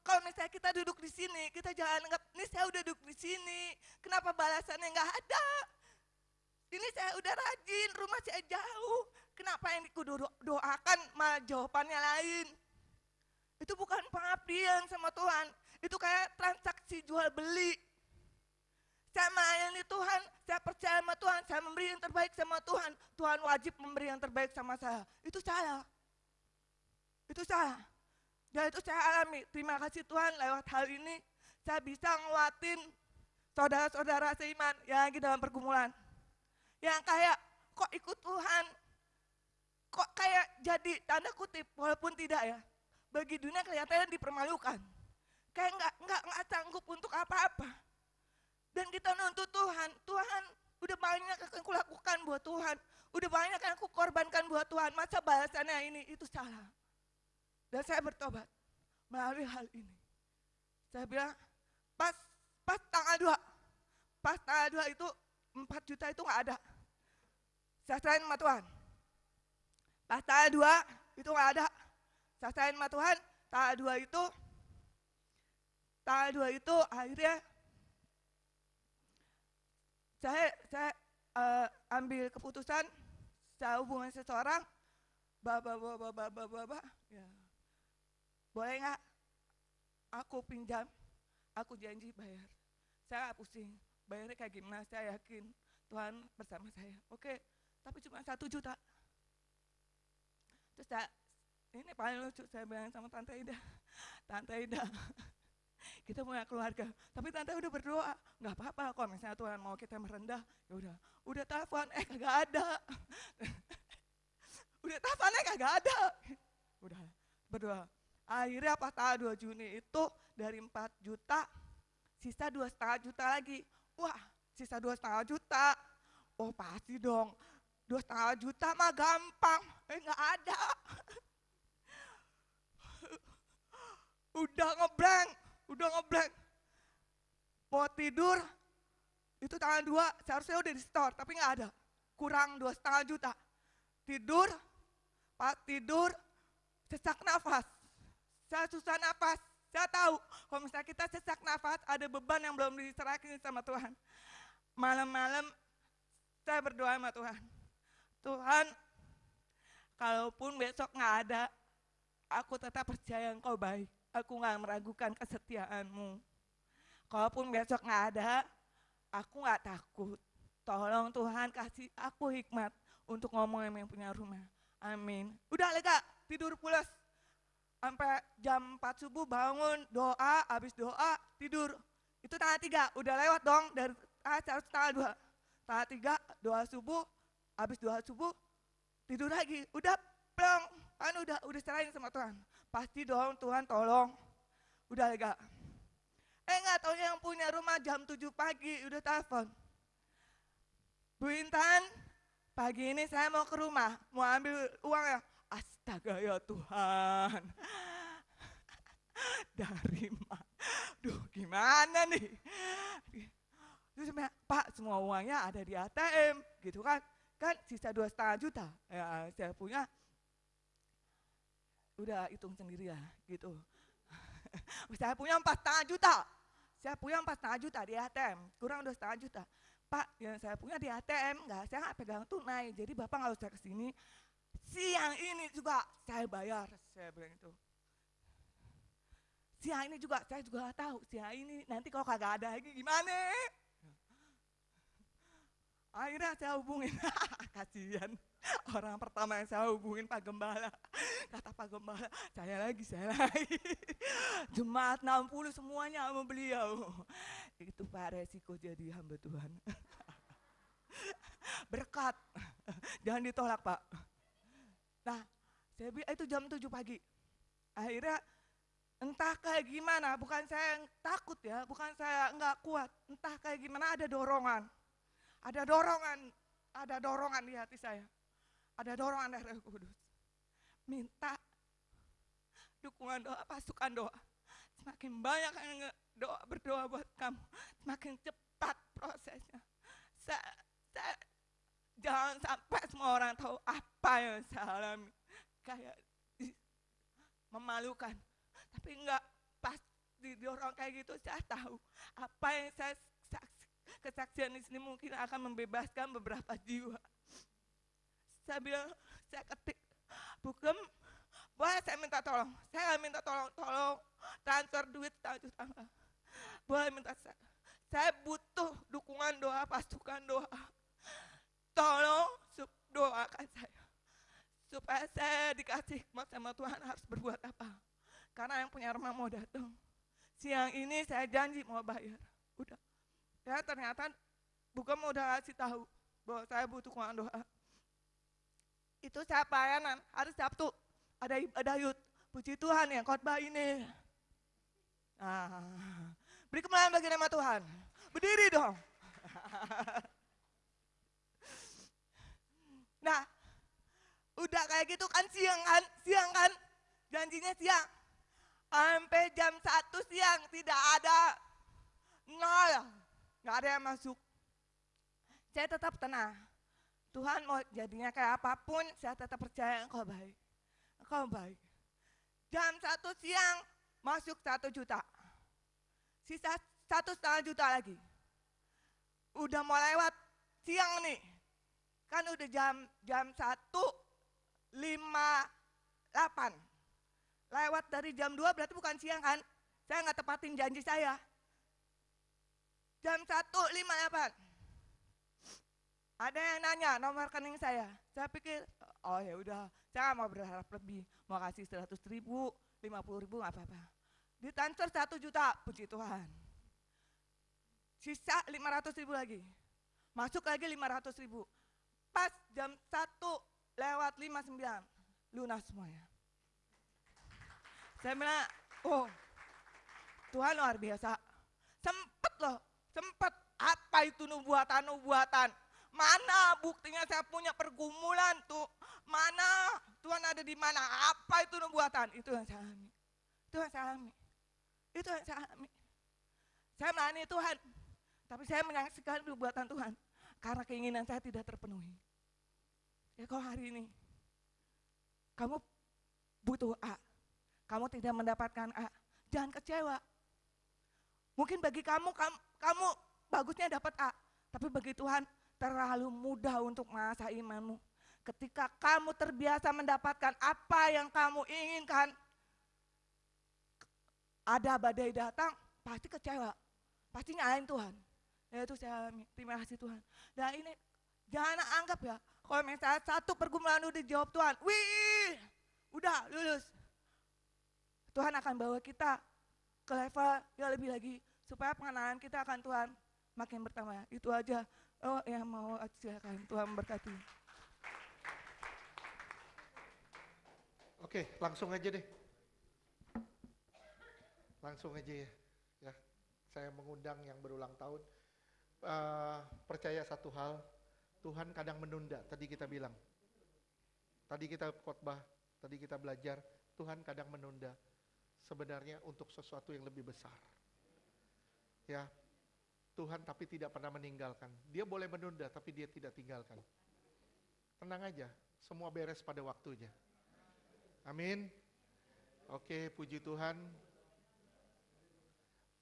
Kalau misalnya kita duduk di sini, kita jangan anggap, ini saya udah duduk di sini, kenapa balasannya nggak ada? Ini saya udah rajin, rumah saya jauh. Kenapa yang doakan malah jawabannya lain? Itu bukan pengabdian sama Tuhan. Itu kayak transaksi jual beli. Saya melayani Tuhan, saya percaya sama Tuhan, saya memberi yang terbaik sama Tuhan. Tuhan wajib memberi yang terbaik sama saya. Itu salah. Dan itu saya alami. Terima kasih Tuhan, lewat hal ini saya bisa nguatin saudara-saudara seiman yang lagi dalam pergumulan. Yang kayak, kok ikut Tuhan, kok kayak jadi tanda kutip, walaupun tidak ya, bagi dunia kelihatannya dipermalukan, kayak nggak sanggup untuk apa-apa. Dan kita nuntut Tuhan udah banyak yang aku lakukan buat Tuhan, udah banyak yang aku korbankan buat Tuhan, masa balasannya ini, itu salah. Dan saya bertobat melalui hal ini. Saya bilang, pas tanggal 2 itu 4 juta itu nggak ada. Saya serahin sama Tuhan. Pas tanggal 2 itu nggak ada. saya serahin sama Tuhan. Tanggal 2 itu akhirnya saya ambil keputusan, saya hubungan seseorang, ya. Boleh nggak aku pinjam, aku janji bayar. Saya nggak pusing, bayarnya kayak gimana, saya yakin Tuhan bersama saya. Oke, tapi cuma 1 juta. Terus ini paling lucu, saya bilang sama Tante Ida, kita punya keluarga, tapi Tante udah berdoa, nggak apa-apa kalau misalnya Tuhan mau kita merendah, ya udah telepon, kagak ada. Udah teleponnya kagak ada. Udah berdoa. Akhirnya pas tanggal 2 Juni itu dari 4 juta, sisa 2,5 juta lagi. Wah, sisa 2,5 juta. Oh pasti dong, 2,5 juta mah gampang. Nggak ada. Udah ngeblank. Mau tidur, itu tanggal 2, seharusnya udah di store, tapi nggak ada. Kurang 2,5 juta. Tidur, pas tidur, sesak nafas. Saya susah nafas. Saya tahu, kalau misalnya kita sesak nafas, ada beban yang belum diserahkan sama Tuhan. Malam-malam, saya berdoa sama Tuhan. Tuhan, kalaupun besok nggak ada, aku tetap percaya Engkau baik. Aku nggak meragukan kesetiaan-Mu. Kalaupun besok nggak ada, aku nggak takut. Tolong Tuhan kasih aku hikmat untuk ngomong sama yang punya rumah. Amin. Udah lega, tidur pulas. Sampai jam 4 subuh bangun, doa, habis doa, tidur. Itu tanggal 3, udah lewat dong dari tanggal 2. Tanggal 3, doa subuh, habis doa subuh, tidur lagi. Udah plong, kan udah serahin sama Tuhan. Pasti dong Tuhan tolong. Udah lega. Nggak tahu yang punya rumah jam 7 pagi udah telepon. Bu Intan, pagi ini saya mau ke rumah, mau ambil uang ya. Astaga ya Tuhan. Dari mana? Duh gimana nih? Terus Pak, semua uangnya ada di ATM, gitu kan? Kan sisa 2,5 juta. Ya saya punya, udah hitung sendiri ya, gitu. Saya punya 4,5 juta. Saya punya 4,5 juta di ATM, kurang 2,5 juta. Pak, yang saya punya di ATM, saya nggak pegang tunai, jadi Bapak nggak usah kesini. Siang ini juga saya bayar, saya bilang itu. Siang ini juga, saya juga nggak tahu, siang ini nanti kalau kagak ada lagi gimana? Akhirnya saya hubungin, kasihan. Orang pertama yang saya hubungin Pak Gembala. Kata Pak Gembala, saya lagi. Jemaat 60 semuanya sama beliau. Itu Pak resiko jadi hamba Tuhan. Berkat, jangan ditolak Pak. Nah, saya bilang itu jam 7 pagi. Akhirnya entah kayak gimana, bukan saya takut ya, bukan saya nggak kuat. Entah kayak gimana ada dorongan. Ada dorongan di hati saya. Ada dorongan dari Roh Kudus. Minta dukungan doa, pasukan doa. Semakin banyak yang berdoa buat kamu, semakin cepat prosesnya. Saya jangan sampai semua orang tahu apa yang saya alami. Kayak memalukan. Tapi enggak, pas didorong kayak gitu saya tahu apa yang saya kesaksian di sini mungkin akan membebaskan beberapa jiwa. Saya bilang, saya ketik, Bukem, boleh saya minta tolong? Saya nggak minta tolong transfer duit 1 juta. Boleh minta saya butuh dukungan doa, pasukan doa. Tolong doakan saya. Supaya saya dikasih hikmat sama Tuhan harus berbuat apa. Karena yang punya rumah mau datang. Siang ini saya janji mau bayar. Udah. Ya ternyata Bukem udah kasih tahu bahwa saya butuh dukungan doa. Itu saya pelayanan hari Sabtu, ada Yud, puji Tuhan yang khotbah ini. Nah, beri kemuliaan bagi nama Tuhan. Berdiri dong. Nah, udah kayak gitu kan siang kan, janjinya siang. Sampai jam 1 siang tidak ada, nol, nggak ada yang masuk. Saya tetap tenang. Tuhan mau jadinya kayak apapun, saya tetap percaya Engkau baik. Engkau baik. Jam 1 siang masuk 1 juta. Sisa 1,5 juta lagi. Udah mau lewat siang nih. Kan udah jam 1:58. Lewat dari jam 2 berarti bukan siang kan? Saya nggak tepatin janji saya. Jam 1:58. Ada yang nanya nomor rekening saya. Saya pikir, oh ya udah, saya nggak mau berharap lebih. Mau kasih 100.000, 50.000 nggak apa-apa. Ditransfer 1 juta, puji Tuhan. Sisa 500.000 lagi. Masuk lagi 500.000. Pas jam 1:59, lunas semuanya. Saya bilang, oh Tuhan luar biasa. Sempet loh, sempet. Apa itu nubuatan-nubuatan? Mana buktinya saya punya pergumulan tuh? Mana Tuhan ada di mana? Apa itu nubuatan? Itu yang saya alami. Itu yang saya alami. Itu yang saya alami. Saya melayani Tuhan, tapi saya menyaksikan nubuatan Tuhan karena keinginan saya tidak terpenuhi. Ya kalau hari ini kamu butuh A, kamu tidak mendapatkan A, jangan kecewa. Mungkin bagi kamu bagusnya dapat A, tapi bagi Tuhan terlalu mudah untuk mengasah imanmu. Ketika kamu terbiasa mendapatkan apa yang kamu inginkan, ada badai datang, pasti kecewa, pasti nyalain Tuhan. Ya itu saya alami, terima kasih Tuhan. Dan ini jangan anggap ya, kalau misalnya satu pergumulan udah dijawab Tuhan, wih, udah lulus. Tuhan akan bawa kita ke level yang lebih lagi, supaya pengenalan kita akan Tuhan makin bertambah. Itu aja. Oh ya mau silakan, Tuhan memberkati. Oke, langsung aja deh. Langsung aja ya. Ya, saya mengundang yang berulang tahun. Percaya satu hal, Tuhan kadang menunda. Tadi kita bilang, tadi kita khotbah, tadi kita belajar, Tuhan kadang menunda. Sebenarnya untuk sesuatu yang lebih besar. Ya, Tuhan tapi tidak pernah meninggalkan. Dia boleh menunda tapi dia tidak tinggalkan. Tenang aja, semua beres pada waktunya. Amin. Oke, puji Tuhan.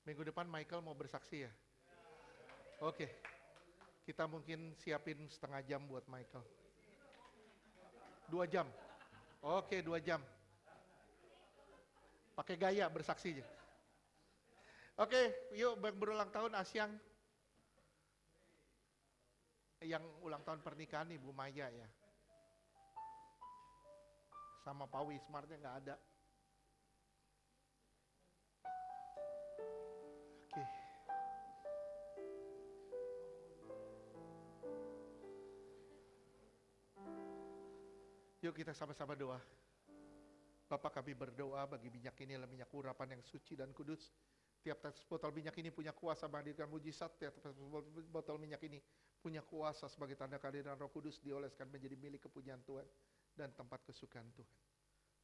Minggu depan Michael mau bersaksi ya? Oke, kita mungkin siapin setengah jam buat Michael. 2 jam. Oke, 2 jam. Pakai gaya bersaksinya. Oke, yuk berulang tahun Asyang. Yang ulang tahun pernikahan Ibu Maya ya. Sama Pak Wismarnya nggak ada. Oke. Yuk kita sama-sama doa. Bapak, kami berdoa bagi minyak ini adalah minyak urapan yang suci dan kudus. Tiap tetes botol minyak ini punya kuasa menghadirkan mujizat. Tiap tetes botol minyak ini punya kuasa sebagai tanda kehadiran Roh Kudus, dioleskan menjadi milik kepunyaan Tuhan dan tempat kesukaan Tuhan.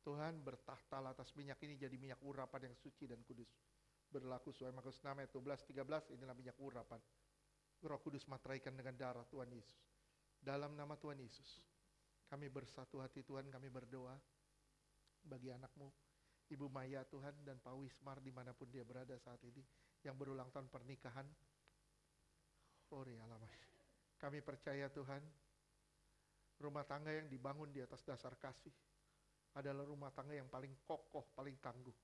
Tuhan bertahta atas minyak ini jadi minyak urapan yang suci dan kudus. Berlaku sesuai Markus 6 ayat 12-13, inilah minyak urapan. Roh Kudus materaikan dengan darah Tuhan Yesus. Dalam nama Tuhan Yesus, kami bersatu hati Tuhan, kami berdoa bagi anakmu, Ibu Maya Tuhan, dan Pak Wismar dimanapun dia berada saat ini, yang berulang tahun pernikahan. Kami percaya Tuhan, rumah tangga yang dibangun di atas dasar kasih adalah rumah tangga yang paling kokoh, paling tangguh.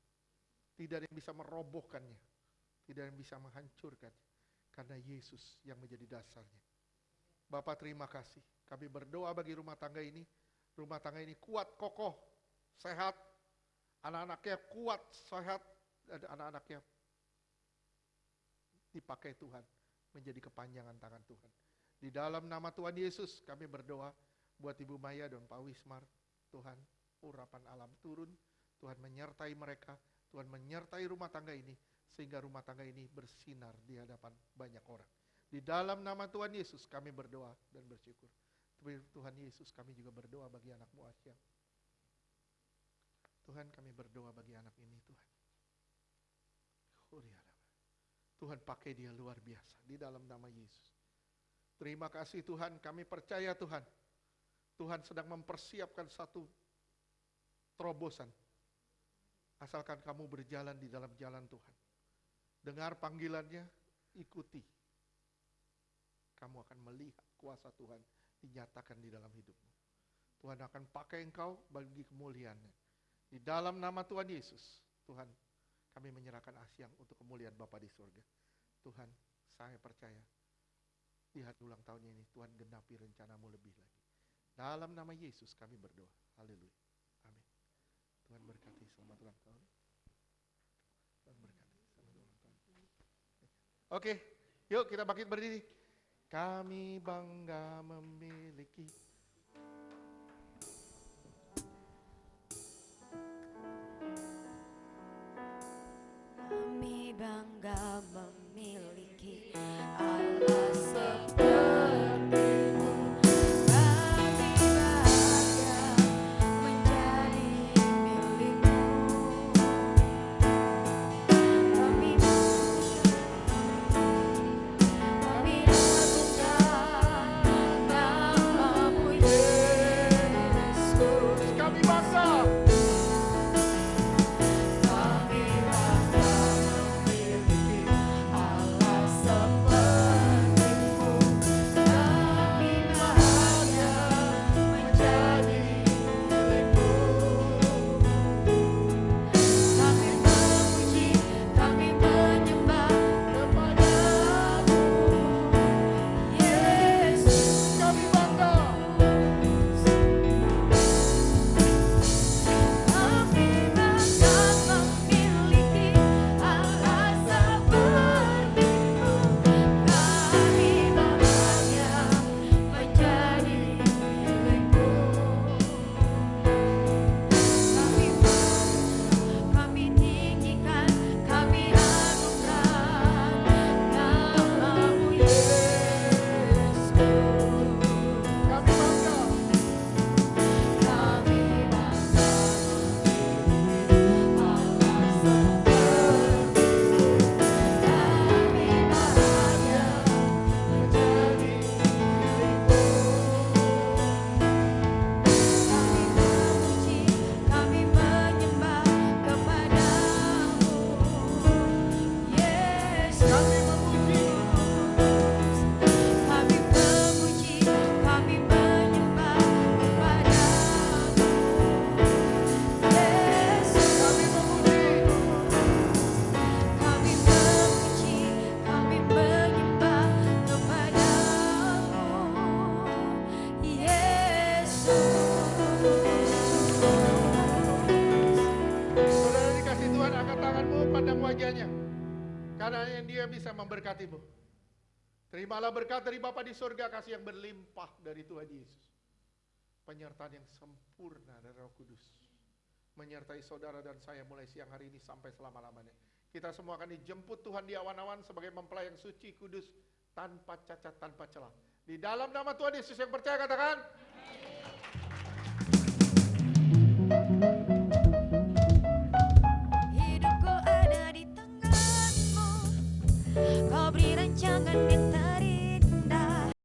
Tidak ada yang bisa merobohkannya, tidak ada yang bisa menghancurkannya, karena Yesus yang menjadi dasarnya. Bapak terima kasih, kami berdoa bagi rumah tangga ini kuat, kokoh, sehat, anak-anaknya kuat, sehat, dan anak-anaknya dipakai Tuhan menjadi kepanjangan tangan Tuhan. Di dalam nama Tuhan Yesus kami berdoa buat Ibu Maya dan Pak Wismar. Tuhan, urapan alam turun, Tuhan menyertai mereka, Tuhan menyertai rumah tangga ini, sehingga rumah tangga ini bersinar di hadapan banyak orang. Di dalam nama Tuhan Yesus kami berdoa dan bersyukur. Tuhan Yesus, kami juga berdoa bagi anakmu Asyang. Tuhan, kami berdoa bagi anak ini Tuhan. Tuhan pakai dia luar biasa di dalam nama Yesus. Terima kasih Tuhan, kami percaya Tuhan. Tuhan sedang mempersiapkan satu terobosan Asalkan kamu berjalan di dalam jalan Tuhan. Dengar panggilannya, ikuti. Kamu akan melihat kuasa Tuhan dinyatakan di dalam hidupmu. Tuhan akan pakai engkau bagi kemuliaan-Nya. Di dalam nama Tuhan Yesus, Tuhan, kami menyerahkan Asyang untuk kemuliaan Bapa di surga. Tuhan, saya percaya di hari ulang tahun ini Tuhan genapi rencana-Mu lebih lagi. Dalam nama Yesus kami berdoa. Haleluya. Amin. Tuhan berkati, selamat ulang tahun. Tuhan berkati, selamat ulang tahun. Oke, yuk kita bangkit berdiri. Kami bangga memiliki. Kami bangga memiliki Allah seperti-Mu. Kami bahagia menjadi milik-Mu. Kami agungkan nama-Mu Yesus. Kami bangga. Karena yang Dia bisa memberkatimu. Terimalah berkat dari Bapa di surga, kasih yang berlimpah dari Tuhan Yesus. Penyertaan yang sempurna dari Roh Kudus. Menyertai saudara dan saya mulai siang hari ini sampai selama-lamanya. Kita semua akan dijemput Tuhan di awan-awan sebagai mempelai yang suci, kudus, tanpa cacat, tanpa celah. Di dalam nama Tuhan Yesus yang percaya katakan. Hidupku ada di tangan-Mu. Kau beri rancangan yang